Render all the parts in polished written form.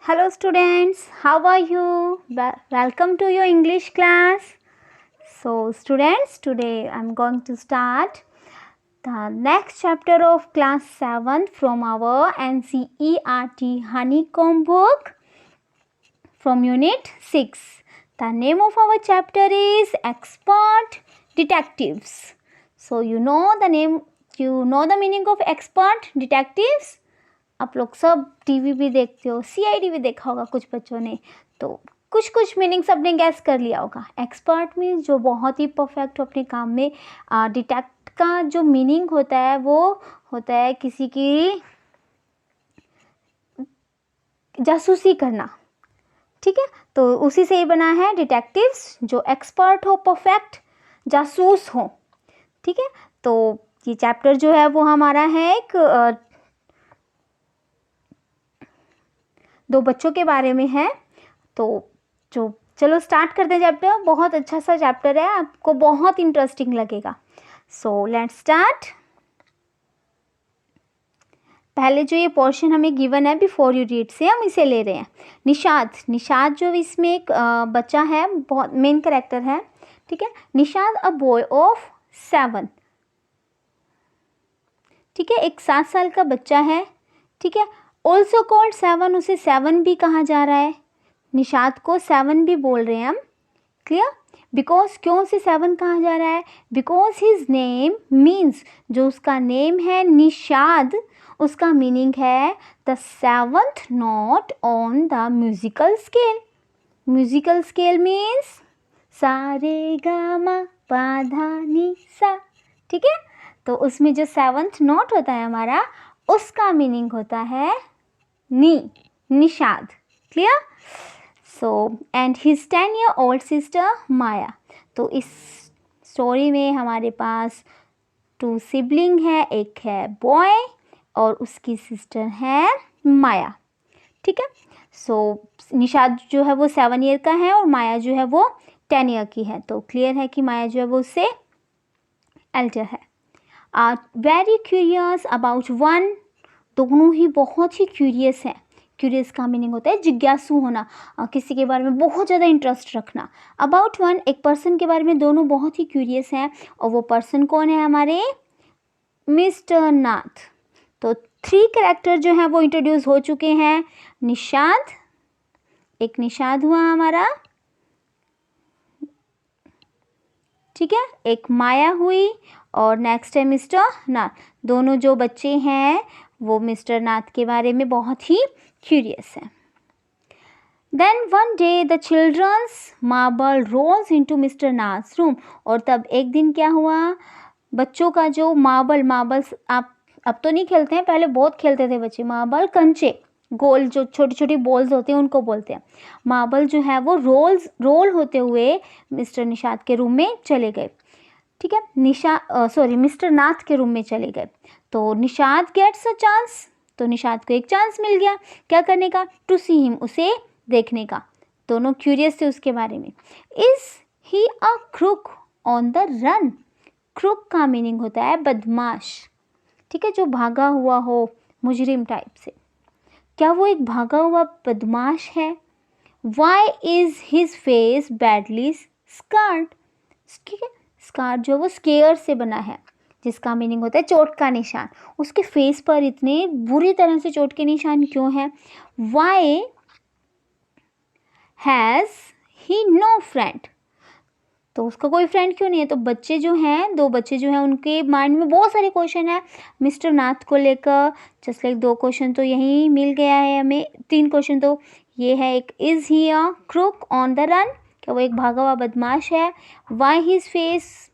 Hello students, how are you? Welcome to your English class. So students, today I am going to start the next chapter of class 7 from our NCERT Honeycomb book from unit 6. The name of our chapter is Expert Detectives. So you know the meaning of expert detectives? आप लोग सब TV भी देखते हो, CID भी देखा होगा कुछ बच्चों ने, तो कुछ कुछ मीनिंग्स अपने गैस कर लिया होगा। एक्सपर्ट मीन्स जो बहुत ही परफेक्ट हो अपने काम में। डिटेक्ट का जो मीनिंग होता है वो होता है किसी की जासूसी करना, ठीक है। तो उसी से ही बना है डिटेक्टिव्स, जो एक्सपर्ट हो, परफेक्ट जासूस हो, ठीक है। तो ये चैप्टर जो है वो हमारा है एक दो बच्चों के बारे में है। तो चलो स्टार्ट करते हैं चैप्टर। बहुत अच्छा सा चैप्टर है, आपको बहुत इंटरेस्टिंग लगेगा। So let's start. पहले जो ये पोर्शन हमें गिवन है बिफोर यू रीड से हम इसे ले रहे हैं। निषाद जो इसमें एक बच्चा है, बहुत मेन कैरेक्टर है, ठीक है। निषाद अ बॉय ऑफ 7, ठीक है, एक 7 साल का बच्चा है, ठीक है। ऑल्सो कॉल्ड 7, उसे 7 भी कहा जा रहा है, निषाद को 7 भी बोल रहे हैं हम, क्लियर। बिकॉज क्यों उसे 7 कहा जा रहा है? बिकॉज हिज नेम मीन्स, जो उसका नेम है निषाद, उसका मीनिंग है the 7th note on the musical scale. Musical scale means सा रे गा मा पा धा नी सा, ठीक है। तो उसमें जो 7th नोट होता है हमारा, उसका मीनिंग होता है Nishad, clear. So and his 10-year-old sister Maya. तो इस स्टोरी में हमारे पास 2 सिबलिंग है, एक है बॉय और उसकी सिस्टर है माया, ठीक है। सो निषाद जो है वो 7 ईयर का है और माया जो है वो 10 ईयर की है। तो क्लियर है कि माया जो है वो उससे एल्डर है। Are very curious about one, दोनों ही बहुत ही क्यूरियस हैं। क्यूरियस का मीनिंग होता है जिज्ञासु होना, किसी के बारे में बहुत ज़्यादा इंटरेस्ट रखना। अबाउट वन, एक पर्सन के बारे में दोनों बहुत ही क्यूरियस हैं, और वो पर्सन कौन है हमारे? मिस्टर नाथ। तो 3 कैरेक्टर जो हैं वो इंट्रोड्यूस हो चुके हैं। निषाद, एक निषाद हुआ हमारा, ठीक है, एक माया हुई, और नेक्स्ट है मिस्टर नाथ। दोनों जो बच्चे हैं वो मिस्टर नाथ के बारे में बहुत ही क्यूरियस हैं। Then one day the childrens marble rolls into mister Nath's room. और तब एक दिन क्या हुआ, बच्चों का जो मार्बल्स आप अब तो नहीं खेलते हैं, पहले बहुत खेलते थे बच्चे मार्बल, कंचे, गोल जो छोटी छोटी बॉल्स होते हैं उनको बोलते हैं मार्बल, जो है वो रोल होते हुए मिस्टर निषाद के रूम में चले गए, ठीक है। मिस्टर नाथ के रूम में चले गए। तो निषाद गेट्स अ चांस, तो निषाद को एक चांस मिल गया, क्या करने का? टू सी हिम, उसे देखने का। दोनों क्यूरियस थे उसके बारे में। Is he a crook on the run. Crook का मीनिंग होता है बदमाश, ठीक है, जो भागा हुआ हो, मुजरिम टाइप से। क्या वो एक भागा हुआ बदमाश है? Why is his face badly scarred, ठीक है। स्कार जो वो स्केयर से बना है, जिसका मीनिंग होता है चोट का निशान। उसके फेस पर इतने बुरी तरह से चोट के निशान क्यों हैं? Why has he no friend, तो उसका कोई फ्रेंड क्यों नहीं है? तो बच्चे जो हैं, 2 बच्चे जो हैं, उनके माइंड में बहुत सारे क्वेश्चन है मिस्टर नाथ को लेकर। जस्ट लाइक 2 क्वेश्चन तो यहीं मिल गया है हमें, 3 क्वेश्चन तो ये है। एक, is he a crook on the run, क्या वो एक भागा हुआ बदमाश है? Why his face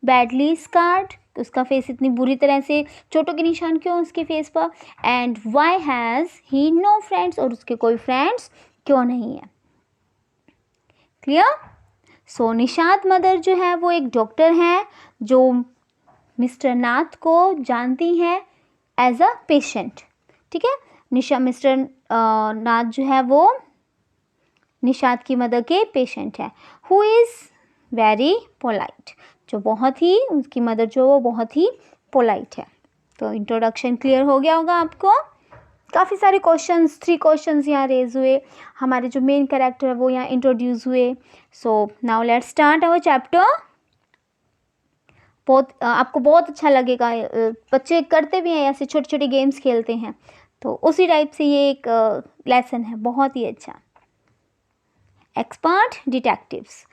badly scarred, उसका फेस इतनी बुरी तरह से चोटों के निशान क्यों उसके फेस पर? And why has he no friends, और उसके कोई फ्रेंड्स क्यों नहीं है, क्लियर। सो निषाद मदर जो है वो एक डॉक्टर हैं, जो मिस्टर नाथ को जानती हैं एज अ पेशेंट, ठीक है। मिस्टर नाथ जो है वो निषाद की मदर के पेशेंट है। हु इज़ वेरी पोलाइट, जो बहुत ही, उसकी मदर जो वो बहुत ही पोलाइट है। तो इंट्रोडक्शन क्लियर हो गया होगा आपको। काफ़ी सारे क्वेश्चंस, 3 क्वेश्चंस यहाँ रेज हुए, हमारे जो मेन कैरेक्टर है वो यहाँ इंट्रोड्यूस हुए। So now let's start our chapter. आपको बहुत अच्छा लगेगा, बच्चे करते भी हैं ऐसे छोटे छोटे गेम्स खेलते हैं, तो उसी टाइप से ये एक लेसन है, बहुत ही अच्छा। Expert detectives.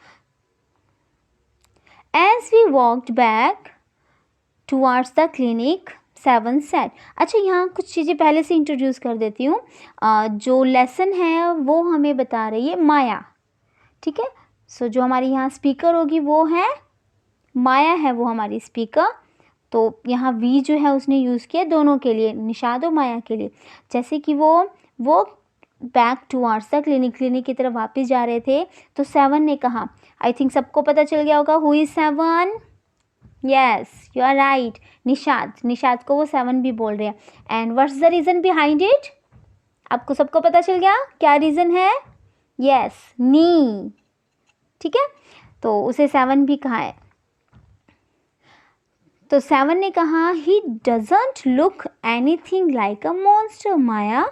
As we walked back towards the clinic, 7 said. अच्छा, यहाँ कुछ चीज़ें पहले से इंट्रोड्यूस कर देती हूँ। जो लेसन है वो हमें बता रही है माया, ठीक है। सो जो हमारी यहाँ स्पीकर होगी वो है माया, है वो हमारी स्पीकर। तो यहाँ वी जो है उसने यूज़ किया दोनों के लिए, निशाद और माया के लिए। जैसे कि वो back towards the clinic, clinic की तरफ वापस जा रहे थे, तो 7 ने कहा, आई थिंक सबको पता चल गया होगा who is 7। Yes, you are right, Nishad. Nishad को वो 7 भी बोल रहे हैं। And what's the reason behind it, आपको सबको पता चल गया क्या रीज़न है? यस, नी, ठीक है। तो उसे 7 भी कहा है। तो 7 ने कहा, he doesn't look anything like a monster. Maya,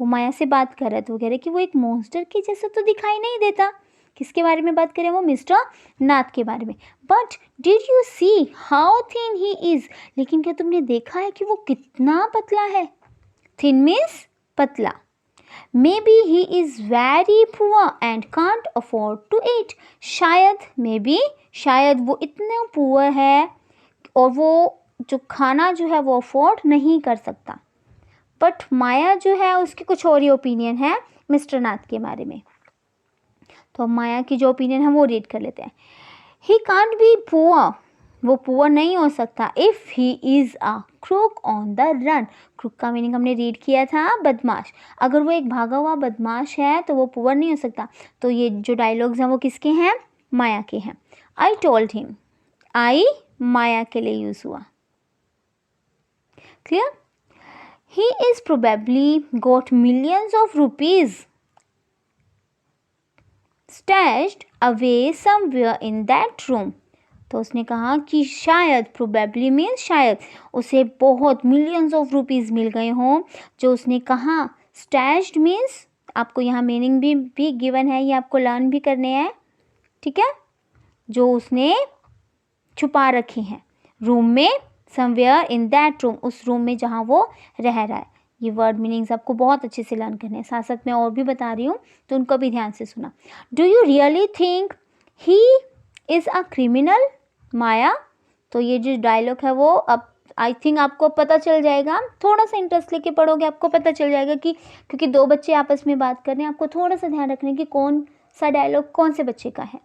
वो माया से बात कर रहे थे, वो कह रहे कि वो एक मॉन्स्टर के जैसा तो दिखाई नहीं देता। किसके बारे में बात करें? वो मिस्टर नाथ के बारे में। But did you see how thin he is, लेकिन क्या तुमने देखा है कि वो कितना पतला है? थिन मीन्स पतला। Maybe he is very poor and can't afford to eat. शायद, मे बी, शायद वो इतना पुअर है और वो जो खाना जो है वो अफोर्ड नहीं कर सकता। बट माया जो है उसकी कुछ और ही ओपिनियन है मिस्टर नाथ के बारे में। तो माया की जो ओपिनियन है वो रीड कर लेते हैं। ही कांट बी पुअर, वो पुअर नहीं हो सकता। If he is a crook on the run, crook का मीनिंग हमने रीड किया था बदमाश। अगर वो एक भागा हुआ बदमाश है तो वो पुअर नहीं हो सकता। तो ये जो डायलॉग्स हैं वो किसके हैं? माया के हैं। आई टोल्ड हिम, आई माया के लिए यूज़ हुआ। Clear? He is probably got millions of rupees stashed away somewhere in that room. तो उसने कहा कि शायद, प्रोबेबली मीन्स शायद, उसे बहुत मिलियंस ऑफ रुपीज़ मिल गए हों। जो उसने कहा, स्टैश्ड मीन्स, आपको यहाँ मीनिंग भी गिवन है, ये आपको लर्न भी करने हैं, ठीक है। जो उसने छुपा रखे हैं रूम में, समवेयर इन दैट रूम, उस रूम में जहाँ वो रह रहा है। ये वर्ड मीनिंग्स आपको बहुत अच्छे से लर्न करने हैं, साथ साथ मैं और भी बता रही हूँ तो उनको भी ध्यान से सुना। Do you really think he is a criminal? Maya, तो ये जो डायलॉग है वो अब आई थिंक आपको पता चल जाएगा, थोड़ा सा इंटरेस्ट लेके पढ़ोगे आपको पता चल जाएगा कि, क्योंकि 2 बच्चे आपस में बात कर रहे हैं, आपको थोड़ा सा ध्यान रखने की कौन सा डायलॉग कौन से बच्चे का है।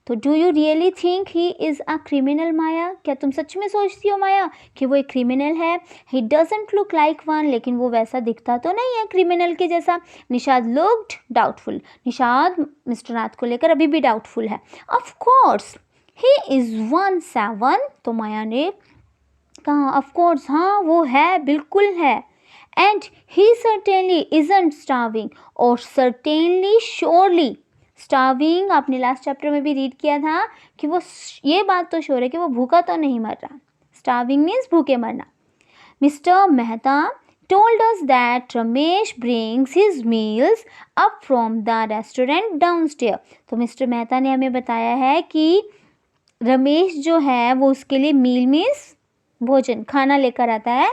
तो do you really think he is a criminal Maya, क्या तुम सच में सोचती हो माया कि वो एक क्रिमिनल है? ही डजंट लुक लाइक वन, लेकिन वो वैसा दिखता तो नहीं है क्रिमिनल के जैसा। Nishad looked doubtful, Nishad mister Nath को लेकर अभी भी डाउटफुल है। ऑफ कोर्स ही इज़ 17, तो माया ने कहा ऑफ कोर्स, हाँ वो है, बिल्कुल है। And he certainly isn't starving, और सर्टेनली श्योरली स्टार्विंग, आपने लास्ट चैप्टर में भी रीड किया था कि वो, ये बात तो श्योर है कि वो भूखा तो नहीं मर रहा। स्टार्विंग मीन्स भूखे मरना। Mister Mehta told us that Ramesh brings his meals up from the restaurant downstairs। तो मिस्टर मेहता ने हमें बताया है कि रमेश जो है वो उसके लिए मील मीन्स भोजन, खाना लेकर आता है,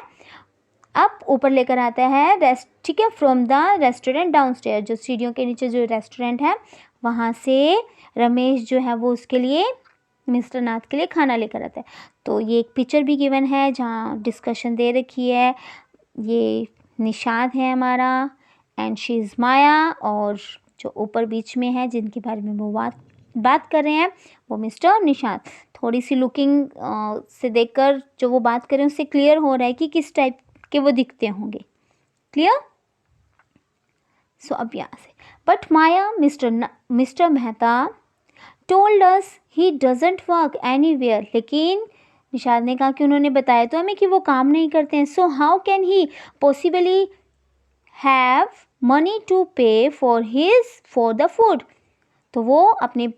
अब ऊपर लेकर आता है, ठीक है, फ्रॉम द रेस्टोरेंट डाउनस्टेयर, जो सीढ़ियों के नीचे जो रेस्टोरेंट है वहाँ से रमेश जो है वो उसके लिए, मिस्टर नाथ के लिए खाना लेकर आता है। तो ये एक पिक्चर भी गिवन है जहाँ डिस्कशन दे रखी है। ये निशाद है हमारा एंड शी इज़ माया, और जो ऊपर बीच में है जिनके बारे में वो बात कर रहे हैं वो मिस्टर निशाद। थोड़ी सी लुकिंग से देखकर जो वो बात कर रहे हैं उससे क्लियर हो रहा है कि किस टाइप के वो दिखते होंगे। क्लियर? सो अब यहाँ से, but Maya, mister Mehta told us he doesn't work anywhere, लेकिन निशाद ने कहा कि उन्होंने बताया तो हमें कि वो काम नहीं करते हैं। So how can he possibly have money to pay for the food, तो वो अपने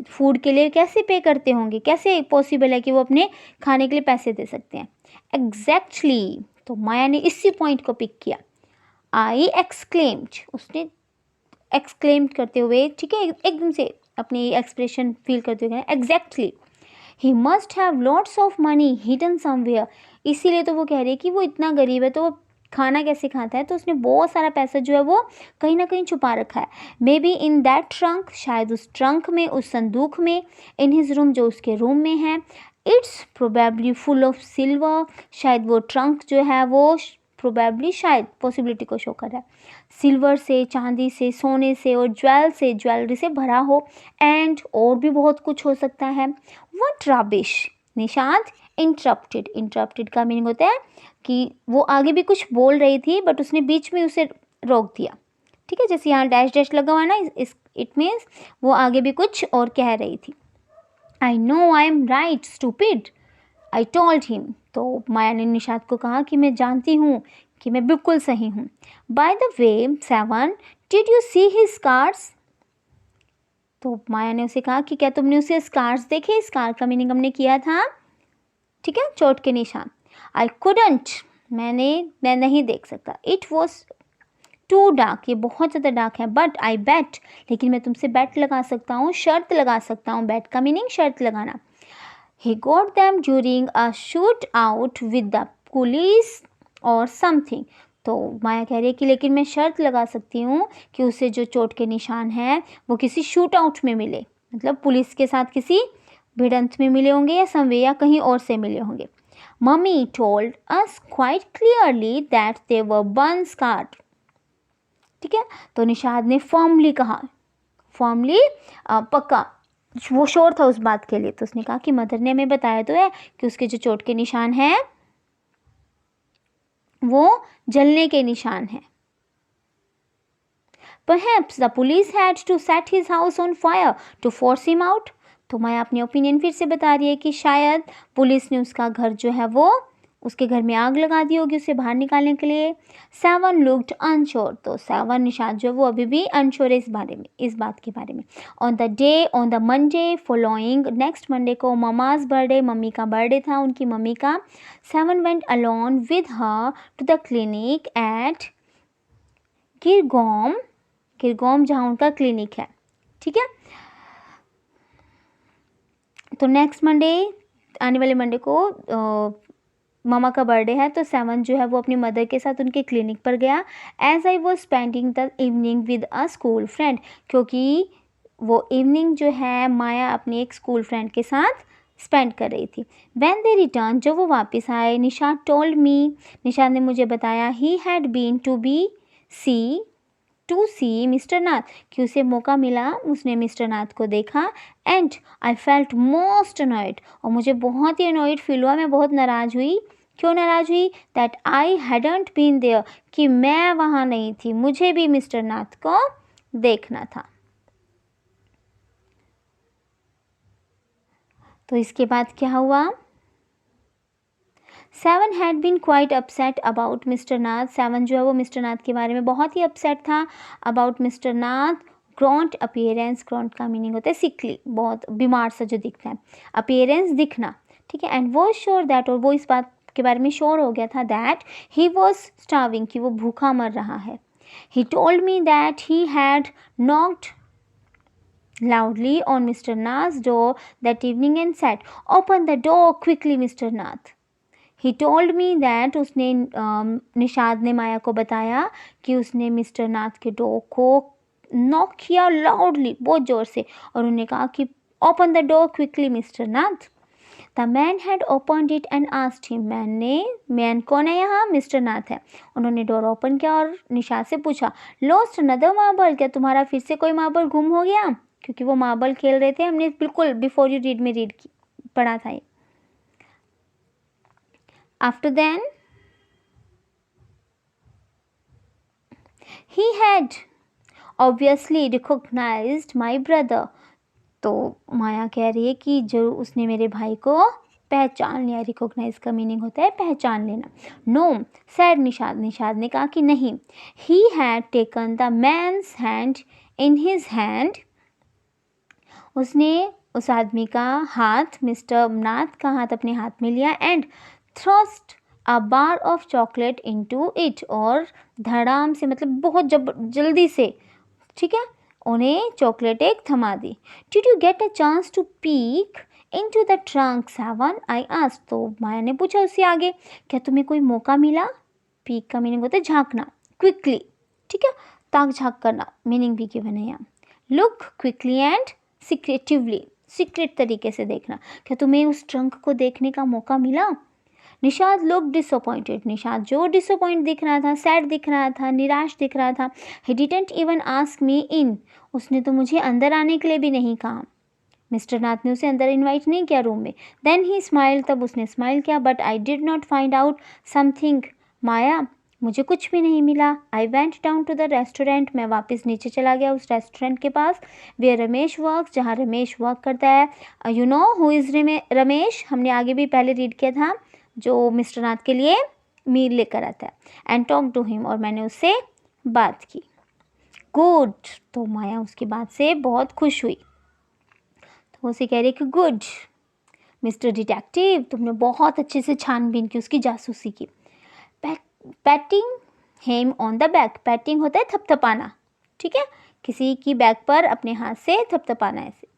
फूड के लिए कैसे पे करते होंगे, कैसे पॉसिबल है कि वो अपने खाने के लिए पैसे दे सकते हैं? एग्जैक्टली, तो माया ने इसी पॉइंट को पिक किया। आई एक्सक्लेम्ड, उसने एक्सक्लेम करते हुए, ठीक है, एकदम से अपनी एक्सप्रेशन फील करते हुए, exactly he must have lots of money hidden somewhere. इसीलिए तो वो कह रही है कि वो इतना गरीब है तो वो खाना कैसे खाता है, तो उसने बहुत सारा पैसा जो है वो कहीं ना कहीं छुपा रखा है। May be in that trunk, शायद उस ट्रंक में, उस संदूक में, इन हिज रूम, जो उसके रूम में है। It's probably full of silver, शायद वो ट्रंक जो है वो प्रोबेबली, शायद पॉसिबिलिटी को शो कर रहा है, सिल्वर से, चांदी से, सोने से और ज्वेलरी से भरा हो। एंड और भी बहुत कुछ हो सकता है। व्हाट रबिश, निशांत इंटरप्टेड का मीनिंग होता है कि वो आगे भी कुछ बोल रही थी बट उसने बीच में उसे रोक दिया, ठीक है, जैसे यहाँ डैश डैश लगा हुआ है ना, इस इट मीन्स वो आगे भी कुछ और कह रही थी। I know I am right stupid, I told him, तो माया ने निशांत को कहा कि मैं जानती हूँ कि मैं बिल्कुल सही हूँ। By the way seven, did you see his scars, तो माया ने उसे कहा कि क्या तुमने उसे स्कार्स देखे। स्कार का मीनिंग हमने किया था, ठीक है, चोट के निशान। आई कुडंट, मैं नहीं देख सकता। इट वॉज टू डार्क, ये बहुत ज़्यादा डार्क है। बट आई बेट, लेकिन मैं तुमसे बेट लगा सकता हूँ, शर्त लगा सकता हूँ। बेट का मीनिंग शर्त लगाना। He got them during a shootout with the police or something. तो माया कह रही है कि लेकिन मैं शर्त लगा सकती हूँ कि उसे जो चोट के निशान हैं वो किसी शूट आउट में मिले, मतलब पुलिस के साथ किसी भिड़ंत में मिले होंगे या समवे या कहीं और से मिले होंगे। Mummy told us quite clearly that they were burn scarred, ठीक है, तो निशाद ने फॉर्मली कहा, फॉर्मली पक्का वो श्योर था उस बात के लिए, तो उसने कहा कि मदर ने हमें बताया तो है कि उसके जो चोट के निशान हैं वो जलने के निशान हैं। Perhaps the police had to set his house on fire to force him out. तो माया अपनी ओपिनियन फिर से बता रही है कि शायद पुलिस ने उसका घर जो है वो, उसके घर में आग लगा दी होगी उसे बाहर निकालने के लिए। सेवन लुक्ड अनश्योर, तो सेवन निशाद जो वो अभी भी अनश्योर है इस बारे में, इस बात के बारे में। On the Monday following, next Monday को ममाज बर्थडे, मम्मी का बर्थडे था, उनकी मम्मी का। Seven went alone with her to the clinic at किरगोम जहाँ उनका क्लिनिक है, ठीक है। तो नेक्स्ट मंडे, आने वाले मंडे को मामा का बर्थडे है, तो सेवन जो है वो अपनी मदर के साथ उनके क्लिनिक पर गया। As I was spending the evening with a school friend, क्योंकि वो इवनिंग जो है माया अपनी एक स्कूल फ्रेंड के साथ स्पेंड कर रही थी। वैन दे रिटर्न, जब वो वापस आए, निशाद टोल्ड मी, निशाद ने मुझे बताया, he had been to see mister Nath, कि उसे मौका मिला, उसने मिस्टर नाथ को देखा। And I felt most annoyed, और मुझे बहुत ही अनॉयड फील हुआ, मैं बहुत नाराज़ हुई। क्यों नाराज़ हुई? That I hadn't been there, कि मैं वहाँ नहीं थी, मुझे भी मिस्टर नाथ को देखना था। तो इसके बाद क्या हुआ? Seven had been quite upset about mister Nath, seven जो है वो मिस्टर नाथ के बारे में बहुत ही अपसेट था। About mister Nath, gaunt appearance, gaunt का मीनिंग होता है सिकली, बहुत बीमार सा जो दिखता है, अपीयरेंस दिखना, ठीक है। एंड वो श्योर दैट, और वो इस बात के बारे में श्योर हो गया था दैट ही वॉज स्टार्विंग, कि वो भूखा मर रहा है। He told me that he had knocked loudly on Mr. Nath's door that evening and said, "Open the door quickly, Mr. Nath." He told me that, उसने निशाद ने माया को बताया कि उसने मिस्टर नाथ के डोर को नॉक किया लाउडली, बहुत ज़ोर से, और उन्होंने कहा कि open the door quickly mister Nath. The man had opened it and asked him, man कौन है यहाँ? मिस्टर नाथ है। उन्होंने डोर ओपन किया और निशाद से पूछा, लॉस्ट अनदर मार्बल, क्या तुम्हारा फिर से कोई मार्बल गुम हो गया? क्योंकि वो मार्बल खेल रहे थे, हमने बिल्कुल बिफोर यू रीड में पढ़ा था ये। After then, he had obviously recognized my brother. तो माया कह रही है कि जो उसने मेरे भाई को पहचान लिया। रिकॉग्नाइज का मीनिंग होता है पहचान लेना। नो सैड निशाद ने कहा कि नहीं। He had taken the man's hand in his hand, उसने उस आदमी का हाथ, मिस्टर नाथ का हाथ अपने हाथ में लिया। And thrust a bar of chocolate into it, और धड़ाम से मतलब बहुत जल्दी से, ठीक है, उन्हें चॉकलेट एक थमा दी। Did you get a chance to peek into the trunk seven, I asked. तो माया ने पूछा उससे आगे, क्या तुम्हें कोई मौका मिला? पीक का मीनिंग होता है झांकना, क्विकली, ठीक है, ताक झांक करना, मीनिंग भी गिवन है यहाँ। Look quickly and secretively, secret तरीके से देखना, क्या तुम्हें उस ट्रंक को देखने का मौका मिला? निषाद लुक डिसअपॉइंटेड, निषाद जो डिसअपॉइंट दिख रहा था, सैड दिख रहा था, निराश दिख रहा था। He didn't even ask me in, उसने तो मुझे अंदर आने के लिए भी नहीं कहा। मिस्टर नाथ ने उसे अंदर इनवाइट नहीं किया रूम में। देन ही स्माइल, तब उसने स्माइल किया। But I did not find out something Maya, मुझे कुछ भी नहीं मिला। I went down to the restaurant, मैं वापस नीचे चला गया उस रेस्टोरेंट के पास, वेयर रमेश वर्क, जहाँ रमेश वर्क करता है। You know who is Ramesh, हमने आगे भी पहले रीड किया था, जो मिस्टर नाथ के लिए मील लेकर आता है। एंड टॉक टू हिम, और मैंने उससे बात की। गुड, तो माया उसकी बात से बहुत खुश हुई, तो उसे कह रही कि गुड मिस्टर डिटेक्टिव, तुमने बहुत अच्छे से छानबीन की, उसकी जासूसी की। Patting him on the back, patting होता है थपथपाना, ठीक है, किसी की बैक पर अपने हाथ से थपथपाना ऐसे।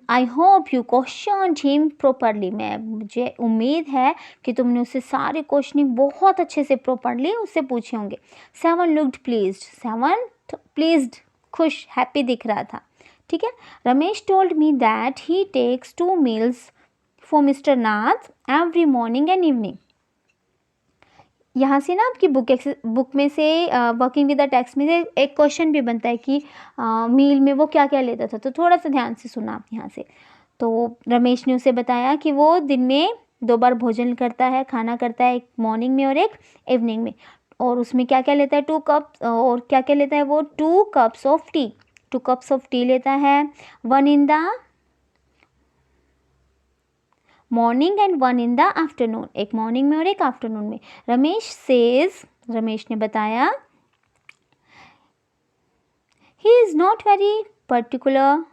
I hope you questioned him properly, मुझे उम्मीद है कि तुमने उससे सारे क्वेश्चनिंग बहुत अच्छे से प्रॉपरली उससे पूछे होंगे। Seven looked pleased, seven pleased, खुश, हैप्पी दिख रहा था, ठीक है। Ramesh told me that he takes 2 meals for mister Nath every morning and evening. यहाँ से ना आपकी बुक में से वर्किंग विद द टेक्स्ट में से एक क्वेश्चन भी बनता है कि मील में वो क्या क्या लेता था, तो थोड़ा सा ध्यान से सुना आप यहाँ से। तो रमेश ने उसे बताया कि वो दिन में 2 बार भोजन करता है, खाना करता है, एक मॉर्निंग में और एक इवनिंग में, और उसमें क्या क्या लेता है, 2 कप्स, और क्या क्या लेता है वो, 2 cups of T, 2 cups of T लेता है, 1 in the morning and 1 in the afternoon, एक मॉर्निंग में और एक आफ्टरनून में। रमेश सेज, रमेश ने बताया, he is not very particular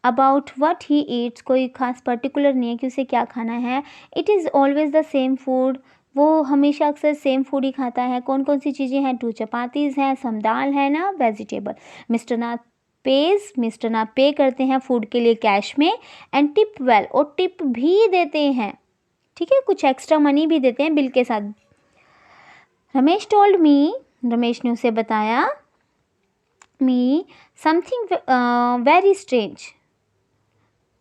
about what he eats, कोई खास पर्टिकुलर नहीं है कि उसे क्या खाना है। It is always the same food, वो हमेशा अक्सर सेम फूड ही खाता है। कौन कौन सी चीज़ें हैं, 2 चपातीज़ हैं, सम दाल है ना, वेजिटेबल। मिस्टर नाथ पेज, मिस्टर नाथ पे करते हैं फूड के लिए कैश में, एंड टिप वेल, और टिप भी देते हैं, ठीक है, कुछ एक्स्ट्रा मनी भी देते हैं बिल के साथ। रमेश टोल्ड मी, रमेश ने उसे बताया, मी समथिंग वेरी स्ट्रेंज,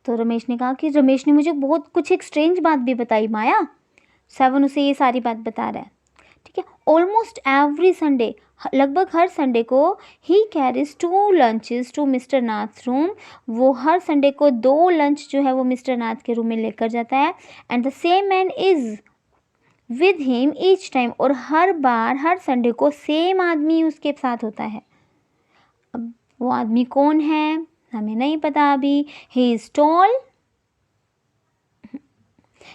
तो रमेश ने कहा कि रमेश ने मुझे बहुत कुछ एक स्ट्रेंज बात भी बताई माया। सेवन उसे ये सारी बात बता रहा है, ठीक है। ऑलमोस्ट एवरी संडे, लगभग हर संडे को, he carries 2 lunches to mister Nath room, वो हर संडे को 2 लंच जो है वो मिस्टर नाथ के रूम में लेकर जाता है। And the same man is with him each time, और हर बार हर संडे को सेम आदमी उसके साथ होता है। अब वो आदमी कौन है हमें नहीं पता अभी। He is tall,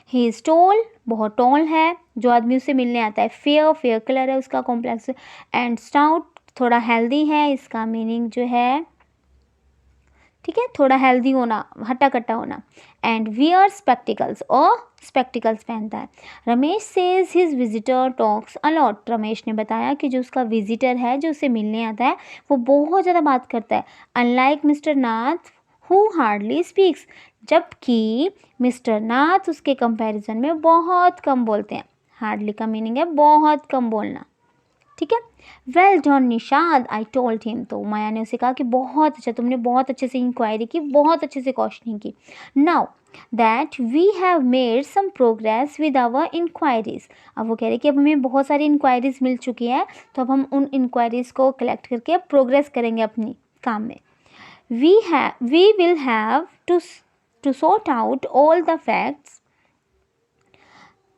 he is tall, बहुत टॉल है जो आदमी उससे मिलने आता है। फेयर, फेयर कलर है उसका कॉम्प्लेक्स। एंड स्टाउट, थोड़ा हेल्दी है, इसका मीनिंग जो है, ठीक है, थोड़ा हेल्दी होना, हट्टा कट्टा होना। एंड वियर स्पेक्टिकल्स, और स्पेक्टिकल्स पहनता है। Ramesh says his visitor talks a lot, Ramesh ने बताया कि जो उसका विजिटर है, जो उसे मिलने आता है, वो बहुत ज़्यादा बात करता है। Unlike mister Nath who hardly speaks, जबकि मिस्टर नाथ उसके कंपैरिजन में बहुत कम बोलते हैं। हार्डली का मीनिंग है बहुत कम बोलना, ठीक है। Well done Nishad, I told him, तो माया ने उसे कहा कि बहुत अच्छा, तुमने बहुत अच्छे से इंक्वायरी की, बहुत अच्छे से क्वेश्चनिंग की। Now that we have made some progress with our inquiries, अब वो कह रहे कि अब हमें बहुत सारी इंक्वायरीज मिल चुकी है, तो अब हम उन इंक्वायरीज को कलेक्ट करके प्रोग्रेस करेंगे अपनी काम में। we will have to sort out all the facts,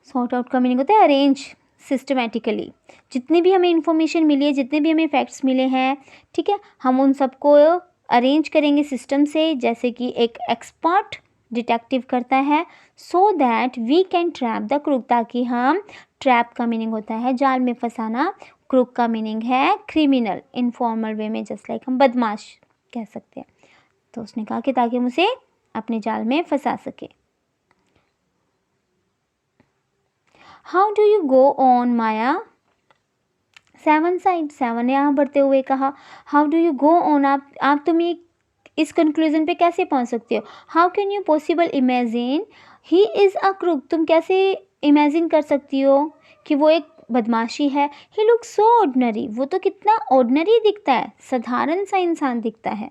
sort out का मीनिंग होता है अरेंज सिस्टमेटिकली, जितनी भी हमें इंफॉर्मेशन मिली है, जितने भी हमें फैक्ट्स मिले हैं, ठीक है, हम उन सबको अरेंज करेंगे सिस्टम से, जैसे कि एक एक्सपर्ट डिटेक्टिव करता है, so that we can trap the crook, ताकि हम, ट्रैप का मीनिंग होता है जाल में फंसाना, क्रूक का मीनिंग है क्रिमिनल, इनफॉर्मल वे में, जस्ट लाइक हम बदमाश कह सकते हैं। तो उसने कहा कि ताकि हम उसे अपने जाल में फंसा सके। How do you go on Maya? 7 side, 7 ने यहाँ बढ़ते हुए कहा। How do you go on, आप तुम ये इस कंक्लूजन पे कैसे पहुँच सकते हो? How can you possible imagine he is a crook, तुम कैसे इमेजिन कर सकती हो कि वो एक बदमाशी है? ही लुक सो ऑर्डनरी, वो तो कितना ऑर्डनरी दिखता है, साधारण सा इंसान दिखता है।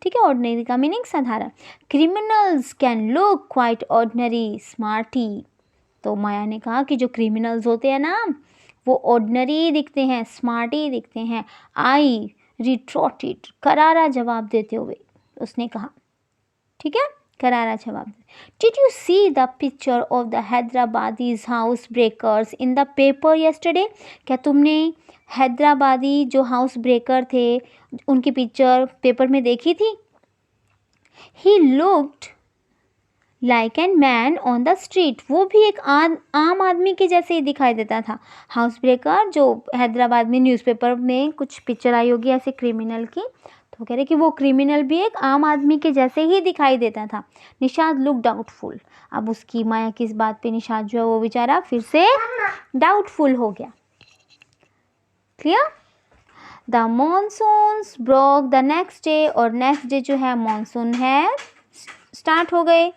ठीक है, ऑर्डनरी का मीनिंग साधारण। Criminals can look quite ordinary smarty, तो माया ने कहा कि जो क्रिमिनल्स होते हैं ना वो ऑर्डनरी दिखते हैं, स्मार्टी दिखते हैं। आई रिट्रोटेड, करारा जवाब देते हुए उसने कहा। ठीक है, करारा जवाब। Did you see the picture of the Hyderabadis house breakers in the paper yesterday, क्या तुमने हैदराबादी जो हाउस ब्रेकर थे उनकी पिक्चर पेपर में देखी थी? He looked like an man on the street, वो भी एक आम आदमी के जैसे ही दिखाई देता था। हाउस ब्रेकर जो हैदराबाद में न्यूज़पेपर में कुछ पिक्चर आई होगी ऐसे क्रिमिनल की, तो कह रहे कि वो क्रिमिनल भी एक आम आदमी के जैसे ही दिखाई देता था। निशाद लुक डाउटफुल, अब उसकी माया किस बात पे निशाद जो है वो बेचारा फिर से डाउटफुल हो गया। Clear? The monsoons broke the next day, और नेक्स्ट डे जो है मानसून है स्टार्ट हो गए।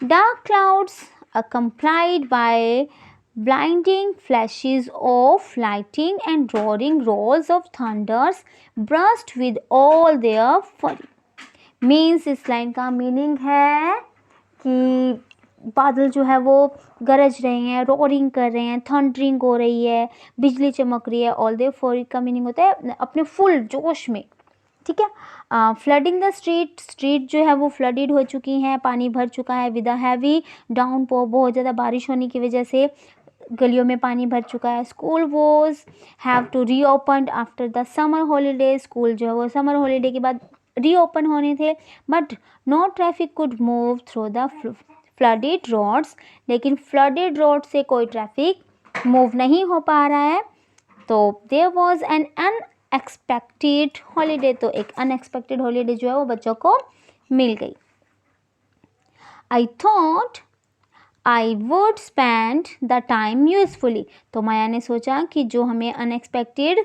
Dark clouds accompanied by blinding flashes of lightning and roaring rolls of thunders burst with all their fury. Means इस line का meaning है कि बादल जो है वो गरज रहे हैं, रोरिंग कर रहे हैं, थंडरिंग हो रही है, बिजली चमक रही है। ऑल देयर फॉरी का मीनिंग होता है अपने फुल जोश में। ठीक है, फ्लडिंग द स्ट्रीट, स्ट्रीट जो है वो फ्लडेड हो चुकी हैं, पानी भर चुका है। विद अ हैवी डाउनपोर, बहुत ज़्यादा बारिश होने की वजह से गलियों में पानी भर चुका है। School was have to reopen after the summer holiday, school जो है वो समर हॉलीडे के बाद रीओपन होने थे। But no traffic could move through the flooded roads, लेकिन फ्लडेड रोड से कोई ट्रैफिक मूव नहीं हो पा रहा है। तो there was an unexpected holiday, तो एक अनएक्सपेक्टेड हॉलीडे जो है वो बच्चों को मिल गई। I thought I would spend the time usefully, तो माया ने सोचा कि जो हमें अनएक्सपेक्टेड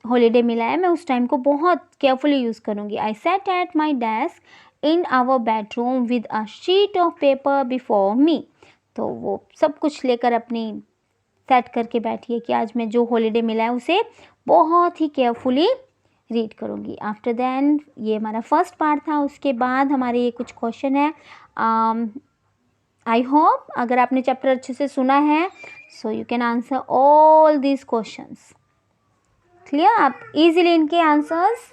हॉलीडे मिला है मैं उस टाइम को बहुत केयरफुली यूज़ करूँगी। I sat at my desk in our bedroom with a sheet of paper before me, तो वो सब कुछ लेकर अपनी सेट करके बैठी है कि आज मैं जो हॉलीडे मिला है उसे बहुत ही केयरफुली रीड करूँगी। आफ्टर देन, ये हमारा फर्स्ट पार्ट था। उसके बाद हमारे ये कुछ क्वेश्चन है। आई होप अगर आपने चैप्टर अच्छे से सुना है so you can answer all these questions. Clear? आप इजीली इनके आंसर्स